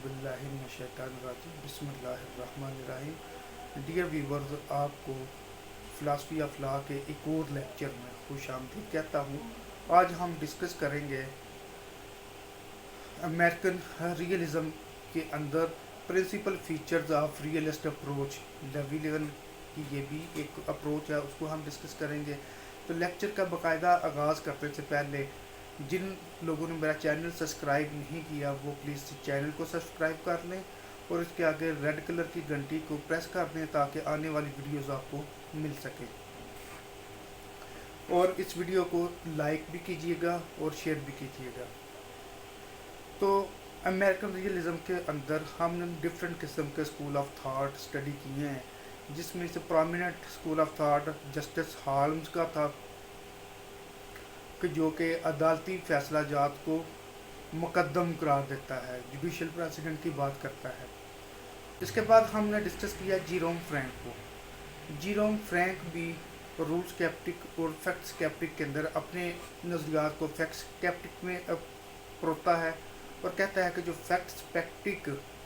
باللہ من الشیطان الرجیم بسم اللہ الرحمن الرحیم۔ ڈیئر ویورز، آپ کو فلاسفی آف لا کے ایک اور لیکچر میں خوش آمدید کہتا ہوں۔ آج ہم ڈسکس کریں گے امریکن ریئلزم کے اندر principal features of realist approach. Llewellyn کی یہ بھی ایک اپروچ ہے، اس کو ہم ڈسکس کریں گے۔ تو لیکچر کا باقاعدہ آغاز کرنے سے پہلے جن لوگوں نے میرا چینل سبسکرائب نہیں کیا وہ پلیز چینل کو سبسکرائب کر لیں اور اس کے آگے ریڈ کلر کی گھنٹی کو پریس کر دیں تاکہ آنے والی ویڈیوز آپ کو مل سکے، اور اس ویڈیو کو لائک بھی کیجیے گا اور شیئر بھی کیجیے گا۔ تو امریکن ریئلزم کے اندر ہم نے ڈفرینٹ قسم کے اسکول آف تھاٹ اسٹڈی کیے ہیں، جس میں سے prominent school of thought justice Holmes کا تھا کہ جو کہ عدالتی فیصلہ جات کو مقدم قرار دیتا ہے، جوڈیشل پریسیڈنٹ کی بات کرتا ہے۔ اس کے بعد ہم نے ڈسکس کیا جیروم فرینک کو۔ جیروم فرینک بھی رول سکیپٹک اور فیکٹ سکیپٹک کے اندر اپنے نظریات کو فیکٹ سکیپٹک میں پروتا ہے اور کہتا ہے کہ جو فیکٹ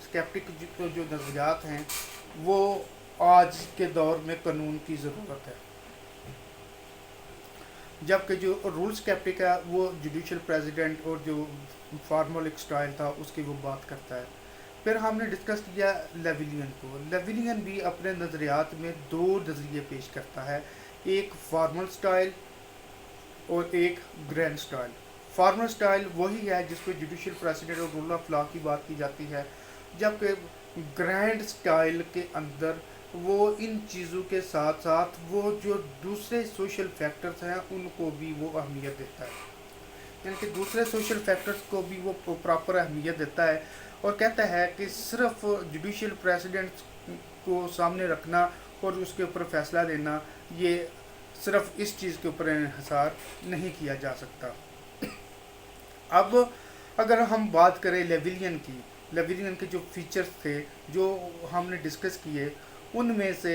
سکیپٹک جو نظریات ہیں وہ آج کے دور میں قانون کی ضرورت ہے، جبکہ جو رول سکیپٹک ہے وہ جوڈیشل پریزیڈنٹ اور جو فارمل اسٹائل تھا اس کی وہ بات کرتا ہے۔ پھر ہم نے ڈسکس کیا لیویلین کو۔ لیویلین بھی اپنے نظریات میں دو نظریے پیش کرتا ہے، ایک فارمل اسٹائل اور ایک گرینڈ اسٹائل۔ فارمل اسٹائل وہی ہے جس پہ جوڈیشل پریزیڈنٹ اور رول آف لا کی بات کی جاتی ہے، جبکہ گرینڈ اسٹائل کے اندر وہ ان چیزوں کے ساتھ ساتھ وہ جو دوسرے سوشل فیکٹرز ہیں ان کو بھی وہ اہمیت دیتا ہے، یعنی کہ دوسرے سوشل فیکٹرز کو بھی وہ پراپر اہمیت دیتا ہے اور کہتا ہے کہ صرف جوڈیشل پریزیڈنٹ کو سامنے رکھنا اور اس کے اوپر فیصلہ لینا، یہ صرف اس چیز کے اوپر انحصار نہیں کیا جا سکتا۔ اب اگر ہم بات کریں لیویلین کی، لیویلین کے جو فیچرز تھے جو ہم نے ڈسکس کیے، ان میں سے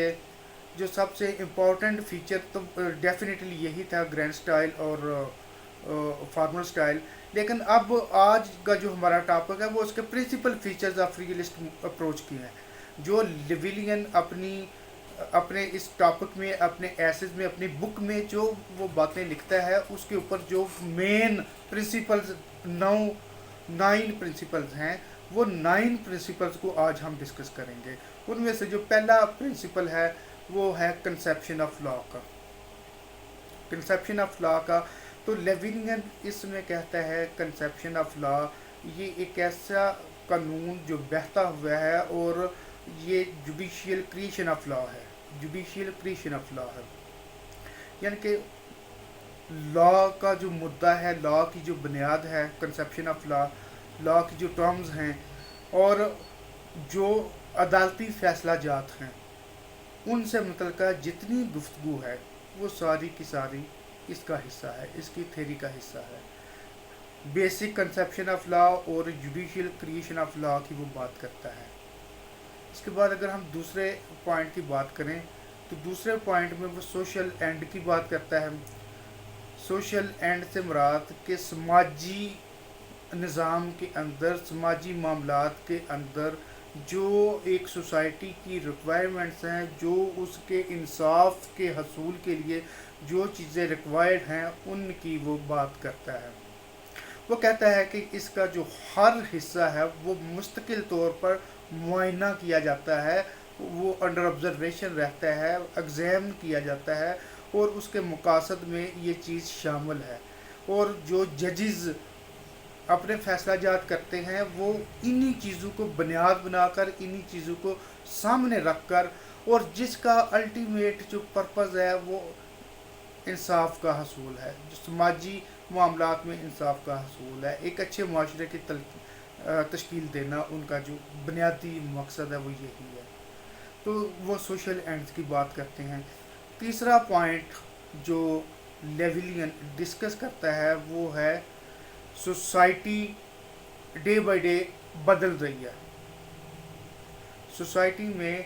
جو سب سے امپورٹنٹ فیچر تو ڈیفینیٹلی یہی تھا، گرینڈ سٹائل اور فارمل سٹائل۔ لیکن اب آج کا جو ہمارا ٹاپک ہے وہ اس کے principal features of realist approach کی ہیں، جو لیویلین اپنے اس ٹاپک میں، اپنے ایسز میں، اپنی بک میں جو وہ باتیں لکھتا ہے اس کے اوپر جو مین پرنسپلز 9 پرنسپلز ہیں، وہ 9 پرنسپلز کو آج ہم ڈسکس کریں گے۔ ان میں سے جو پہلا پرنسپل ہے وہ ہے کنسیپشن آف لا کا۔ کنسیپشن آف لا کا تو لیویلین اس میں کہتا ہے کنسیپشن آف لا یہ ایک ایسا قانون جو بہتا ہوا ہے اور یہ جوڈیشیل کریشن آف لا ہے، جوڈیشیل کریشن آف لا ہے، یعنی کہ لا کا جو مدعا ہے، لا کی جو بنیاد ہے، کنسیپشن آف لا، لا کی جو ٹرمز ہیں اور جو عدالتی فیصلہ جات ہیں ان سے متعلقہ جتنی گفتگو ہے وہ ساری کی ساری اس کا حصہ ہے، اس کی تھیری کا حصہ ہے۔ بیسک کنسیپشن آف لا اور جوڈیشیل کریشن آف لا کی وہ بات کرتا ہے۔ اس کے بعد اگر ہم دوسرے پوائنٹ کی بات کریں تو دوسرے پوائنٹ میں وہ سوشل اینڈ کی بات کرتا ہے۔ سوشل اینڈ سے مراد کہ سماجی نظام کے اندر، سماجی معاملات کے اندر جو ایک سوسائٹی کی ریکوائرمنٹس ہیں، جو اس کے انصاف کے حصول کے لیے جو چیزیں ریکوائرڈ ہیں ان کی وہ بات کرتا ہے۔ وہ کہتا ہے کہ اس کا جو ہر حصہ ہے وہ مستقل طور پر معائنہ کیا جاتا ہے، وہ انڈر آبزرویشن رہتا ہے، ایگزامن کیا جاتا ہے اور اس کے مقاصد میں یہ چیز شامل ہے، اور جو ججز اپنے فیصلہ جات کرتے ہیں وہ انہی چیزوں کو بنیاد بنا کر، انہی چیزوں کو سامنے رکھ کر، اور جس کا الٹیمیٹ جو پرپز ہے وہ انصاف کا حصول ہے، جو سماجی معاملات میں انصاف کا حصول ہے، ایک اچھے معاشرے کی تشکیل دینا، ان کا جو بنیادی مقصد ہے وہ یہی ہے۔ تو وہ سوشل اینڈز کی بات کرتے ہیں۔ تیسرا پوائنٹ جو لیویلین ڈسکس کرتا ہے وہ ہے سوسائٹی ڈے بائی ڈے بدل رہی ہے۔ سوسائٹی میں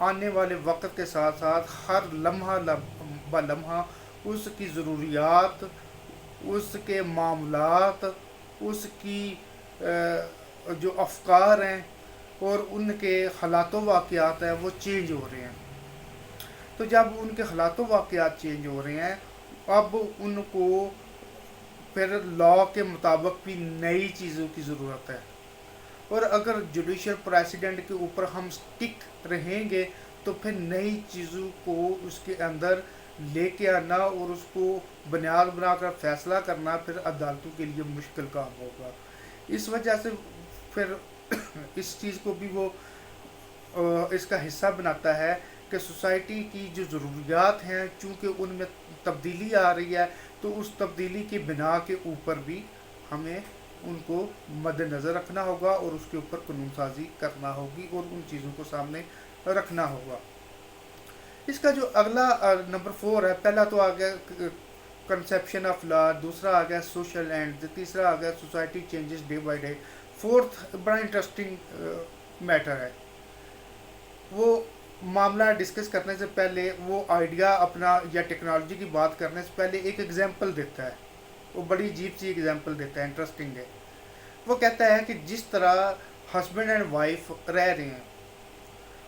آنے والے وقت کے ساتھ ساتھ ہر لمحہ بہ لمحہ اس کی ضروریات، اس کے معاملات، اس کی جو افکار ہیں اور ان کے حالات و واقعات ہیں وہ چینج ہو رہے ہیں. تو جب ان کے حالات و واقعات چینج ہو رہے ہیں اب ان کو پھر لا کے مطابق بھی نئی چیزوں کی ضرورت ہے. اور اگر جوڈیشل پریسیڈنٹ کے اوپر ہم سٹک رہیں گے تو پھر نئی چیزوں کو اس کے اندر لے کے آنا اور اس کو بنیاد بنا کر فیصلہ کرنا پھر عدالتوں کے لیے مشکل کام ہوگا. اس وجہ سے پھر اس چیز کو بھی وہ اس کا حصہ بناتا ہے کہ سوسائٹی کی جو ضروریات ہیں چونکہ ان میں تبدیلی آ رہی ہے تو اس تبدیلی کی بنا کے اوپر بھی ہمیں ان کو مد نظر رکھنا ہوگا اور اس کے اوپر قانون سازی کرنا ہوگی اور ان چیزوں کو سامنے رکھنا ہوگا. اس کا جو اگلا نمبر 4 ہے، پہلا تو آ گیا کنسیپشن آف لا، دوسرا آ گیا سوشل اینڈ، تیسرا آ گیا society changes day by day. Fourth بڑا انٹرسٹنگ میٹر ہے. وہ معاملہ ڈسکس کرنے سے پہلے وہ آئیڈیا اپنا یا ٹیکنالوجی کی بات کرنے سے پہلے ایک ایگزامپل دیتا ہے. وہ بڑی عجیب سی ایگزامپل دیتا ہے، انٹرسٹنگ ہے. وہ کہتا ہے کہ جس طرح ہسبینڈ اینڈ وائف رہ رہے ہیں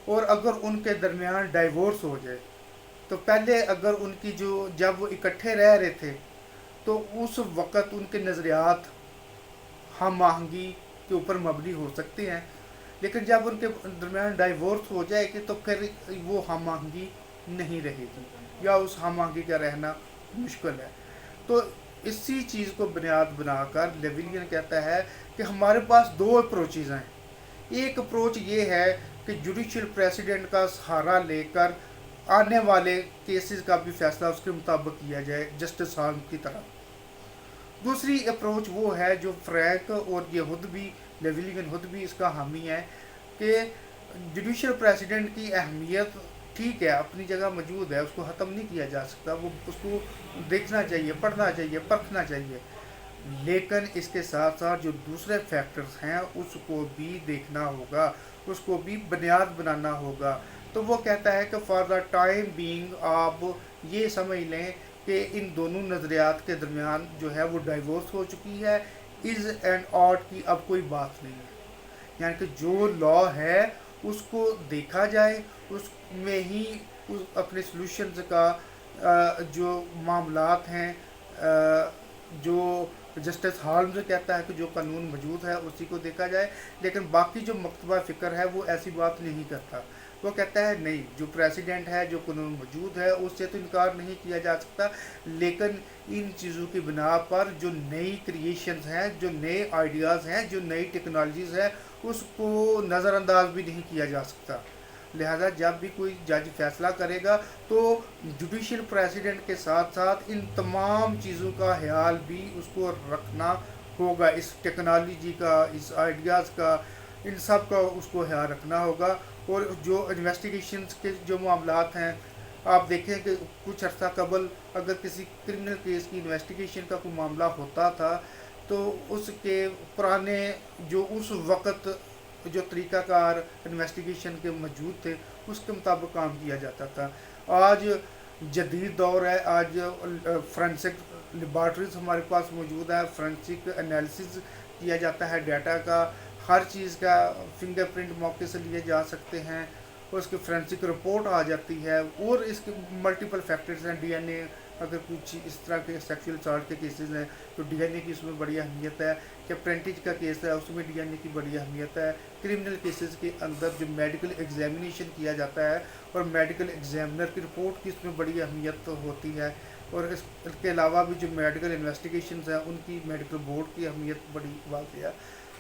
اور اگر ان کے درمیان ڈائیورس ہو جائے تو پہلے اگر ان کی جب وہ اکٹھے رہ رہے تھے تو اس وقت ان کے نظریات ہم آہنگی کے اوپر مبنی ہو سکتے ہیں، لیکن جب ان کے درمیان ڈائیورس ہو جائے گی تو پھر وہ ہم آہنگی نہیں رہے گی یا اس ہم آہنگی کا رہنا مشکل ہے. تو اسی چیز کو بنیاد بنا کر لیویلین کہتا ہے کہ ہمارے پاس 2 اپروچز ہیں. ایک اپروچ یہ ہے کہ جوڈیشل پریسیڈنٹ کا سہارا لے کر آنے والے کیسز کا بھی فیصلہ اس کے مطابق کیا جائے جسٹس ہال کی طرح. دوسری اپروچ وہ ہے جو فرینک اور یہ خود بھی لیویلین خود بھی اس کا حامی ہے کہ جوڈیشل پریسیڈنٹ کی اہمیت ٹھیک ہے اپنی جگہ موجود ہے، اس کو ختم نہیں کیا جا سکتا، وہ اس کو دیکھنا چاہیے، پڑھنا چاہیے، پرکھنا چاہیے، لیکن اس کے ساتھ ساتھ جو دوسرے فیکٹرز ہیں اس کو بھی دیکھنا ہوگا، اس کو بھی بنیاد بنانا ہوگا. تو وہ کہتا ہے کہ فار دا ٹائم بینگ آپ یہ سمجھ لیں کہ ان دونوں نظریات کے درمیان جو ہے وہ ڈائیورس ہو چکی ہے. از اینڈ آٹ کی اب کوئی بات نہیں ہے، یعنی کہ جو لا ہے اس کو دیکھا جائے، اس میں ہی اپنے سلوشنز کا جو معاملات ہیں جو جسٹس ہال جو کہتا ہے کہ جو قانون موجود ہے اسی کو دیکھا جائے، لیکن باقی جو مکتبہ فکر ہے وہ ایسی بات نہیں کرتا. وہ کہتا ہے نہیں، جو پریسیڈنٹ ہے جو قانون موجود ہے اس سے تو انکار نہیں کیا جا سکتا، لیکن ان چیزوں کی بنا پر جو نئی کریشنز ہیں، جو نئے آئیڈیاز ہیں، جو نئی ٹیکنالوجیز ہیں اس کو نظر انداز بھی نہیں کیا جا سکتا. لہذا جب بھی کوئی جج فیصلہ کرے گا تو جوڈیشل پریسیڈنٹ کے ساتھ ساتھ ان تمام چیزوں کا خیال بھی اس کو رکھنا ہوگا، اس ٹیکنالوجی کا، اس آئیڈیاز کا، ان سب کا اس کو خیال رکھنا ہوگا. اور جو انویسٹیگیشنز کے جو معاملات ہیں آپ دیکھیں کہ کچھ عرصہ قبل اگر کسی کرمنل کیس کی انویسٹیگیشن کا کوئی معاملہ ہوتا تھا تو اس کے پرانے جو اس وقت جو طریقہ کار انویسٹیگیشن کے موجود تھے اس کے مطابق کام کیا جاتا تھا. آج جدید دور ہے، آج فرینسک لیبارٹریز ہمارے پاس موجود ہے، فرینسک انالیسز کیا جاتا ہے ڈیٹا کا، ہر چیز کا فنگر پرنٹ موقع سے لیے جا سکتے ہیں اور اس کی فرینسک رپورٹ آ جاتی ہے. اور اس کے ملٹیپل فیکٹرز ہیں، ڈی این اے اگر کچھ اس طرح کے سیکشل اسالٹ کے کیسز ہیں تو ڈی این اے کی اس میں بڑی اہمیت ہے، کہ پرنٹیج کا کیس ہے اس میں ڈی این اے کی بڑی اہمیت ہے. کرمنل کیسز کے اندر جو میڈیکل ایگزامینیشن کیا جاتا ہے اور میڈیکل ایگزامنر کی رپورٹ کی اس میں بڑی اہمیت ہوتی ہے، اور اس کے علاوہ بھی جو میڈیکل انویسٹیگیشنز ہیں ان کی میڈیکل بورڈ کی اہمیت بڑی واضح ہے.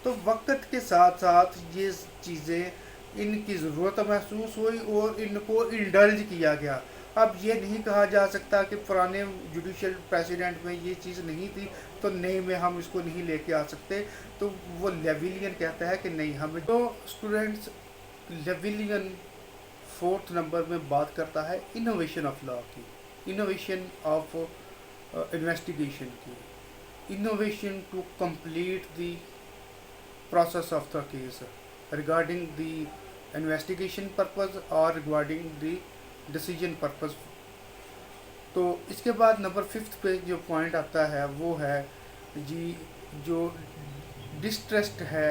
تو وقت کے ساتھ ساتھ یہ چیزیں ان کی ضرورت محسوس ہوئی اور ان کو انڈلج کیا گیا. اب یہ نہیں کہا جا سکتا کہ پرانے جوڈیشل پریسیڈنٹ میں یہ چیز نہیں تھی تو نئے میں ہم اس کو نہیں لے کے آ سکتے. تو وہ لیویلین کہتا ہے کہ نہیں، ہمیں جو اسٹوڈنٹس لیویلین 4 نمبر میں بات کرتا ہے انوویشن آف لا کی، انوویشن آف انویسٹیگیشن کی، innovation to complete the process of the case regarding the investigation purpose or regarding the decision purpose. تو اس کے بعد نمبر 5 پہ جو پوائنٹ آتا ہے وہ ہے جی جو ڈسٹرسٹ ہے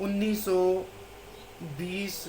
1920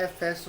F.S.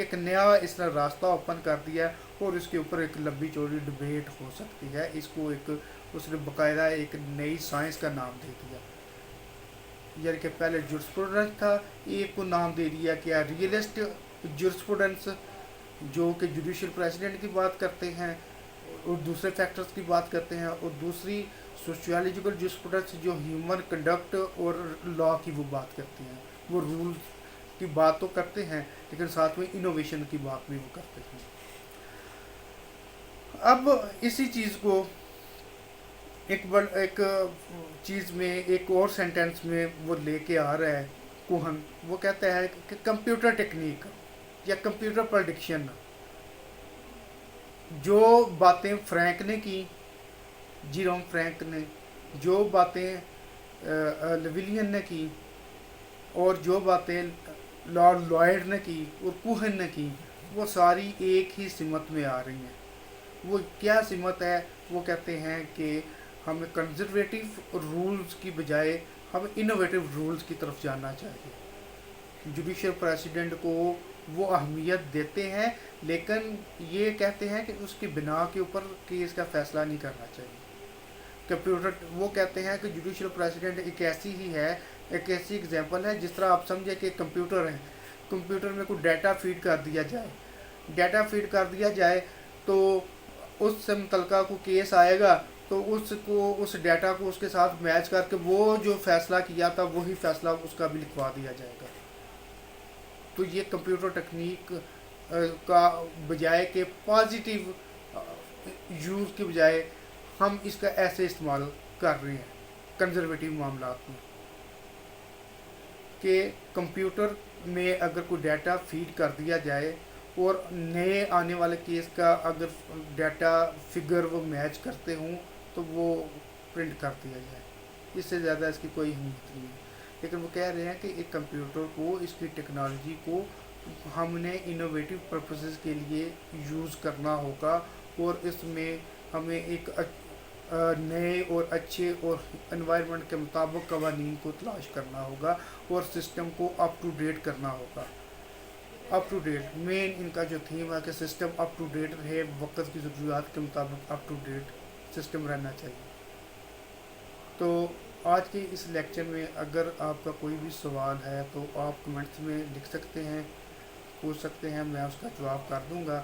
ایک نیا اس نے راستہ اوپن کر دیا ہے اور اس کے اوپر ایک لمبی چوڑی ڈبیٹ ہو سکتی ہے. اس کو ایک اس نے باقاعدہ ایک نئی سائنس کا نام دے دیا. یعنی کہ پہلے جورسپروڈنس تھا, ایک کو نام دے دیا کیا ریئلسٹ جورسپروڈنس, جو کہ جوڈیشل پریسیڈنٹ کی بات کرتے ہیں اور دوسرے فیکٹرز کی بات کرتے ہیں, اور دوسری سوشیالوجیکل جورسپروڈنس جو ہیومن کنڈکٹ اور لا کی وہ بات کرتے ہیں. وہ رول کی بات تو کرتے ہیں لیکن ساتھ میں انوویشن کی بات بھی وہ کرتے ہیں. اب اسی چیز کو ایک چیز میں ایک اور سینٹینس میں وہ لے کے آ رہا ہے کوہن. وہ کہتا ہے کہ کمپیوٹر ٹیکنیک یا کمپیوٹر پریڈکشن, جو باتیں فرینک نے کی, جیروم فرینک نے, جو باتیں لیولین نے کی, اور جو باتیں لارڈ لائڈ نے کی اور کوہن نے کی, وہ ساری ایک ہی سمت میں آ رہی ہیں. وہ کیا سمت ہے؟ وہ کہتے ہیں کہ ہمیں کنزرویٹو رولز کی بجائے ہم انوویٹو رولز کی طرف جانا چاہیے. جوڈیشل پریسیڈنٹ کو وہ اہمیت دیتے ہیں لیکن یہ کہتے ہیں کہ اس کی بنا کے اوپر کیس کا فیصلہ نہیں کرنا چاہیے. کمپیوٹر وہ کہتے ہیں کہ جوڈیشل پریسیڈنٹ ایک ایسی ہی ہے, ایک ایسی اگزامپل ہے جس طرح آپ سمجھے کہ کمپیوٹر ہے, کمپیوٹر میں کوئی ڈیٹا فیڈ کر دیا جائے تو اس سے متعلقہ کو کیس آئے گا تو اس ڈیٹا کو اس کے ساتھ میچ کر کے وہ جو فیصلہ کیا تھا وہی فیصلہ اس کا بھی لکھوا دیا جائے گا. تو یہ کمپیوٹر ٹیکنیک کا بجائے کہ پازیٹیو یوز کے بجائے ہم اس کا ایسے استعمال کر رہے ہیں کنزرویٹیو معاملات میں, کہ کمپیوٹر میں اگر کوئی ڈیٹا فیڈ کر دیا جائے اور نئے آنے والے کیس کا اگر ڈیٹا فگر وہ میچ کرتے ہوں تو وہ پرنٹ کر دیا جائے. اس سے زیادہ اس کی کوئی اہمیت نہیں ہے. لیکن وہ کہہ رہے ہیں کہ ایک کمپیوٹر کو, اس کی ٹیکنالوجی کو ہم نے انوویٹو پرپسز کے لیے یوز کرنا ہوگا, اور اس میں ہمیں ایک نئے اور اچھے اور انوائرمنٹ کے مطابق قوانین کو تلاش کرنا ہوگا اور سسٹم کو اپ ٹو ڈیٹ کرنا ہوگا. اپ ٹو ڈیٹ مین ان کا جو تھیم ہے کہ سسٹم اپ ٹو ڈیٹ رہے, وقت کی ضروریات کے مطابق اپ ٹو ڈیٹ سسٹم رہنا چاہیے. تو آج کے اس لیکچر میں اگر آپ کا کوئی بھی سوال ہے تو آپ کمنٹس میں لکھ سکتے ہیں, پوچھ سکتے ہیں, میں اس کا جواب کر دوں گا.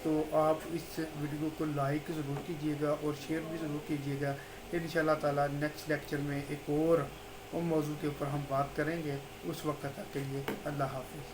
تو آپ اس ویڈیو کو لائک ضرور کیجیے گا اور شیئر بھی ضرور کیجیے گا. انشاءاللہ تعالیٰ نیکسٹ لیکچر میں ایک اور موضوع کے اوپر ہم بات کریں گے. اس وقت تک کے لیے اللہ حافظ.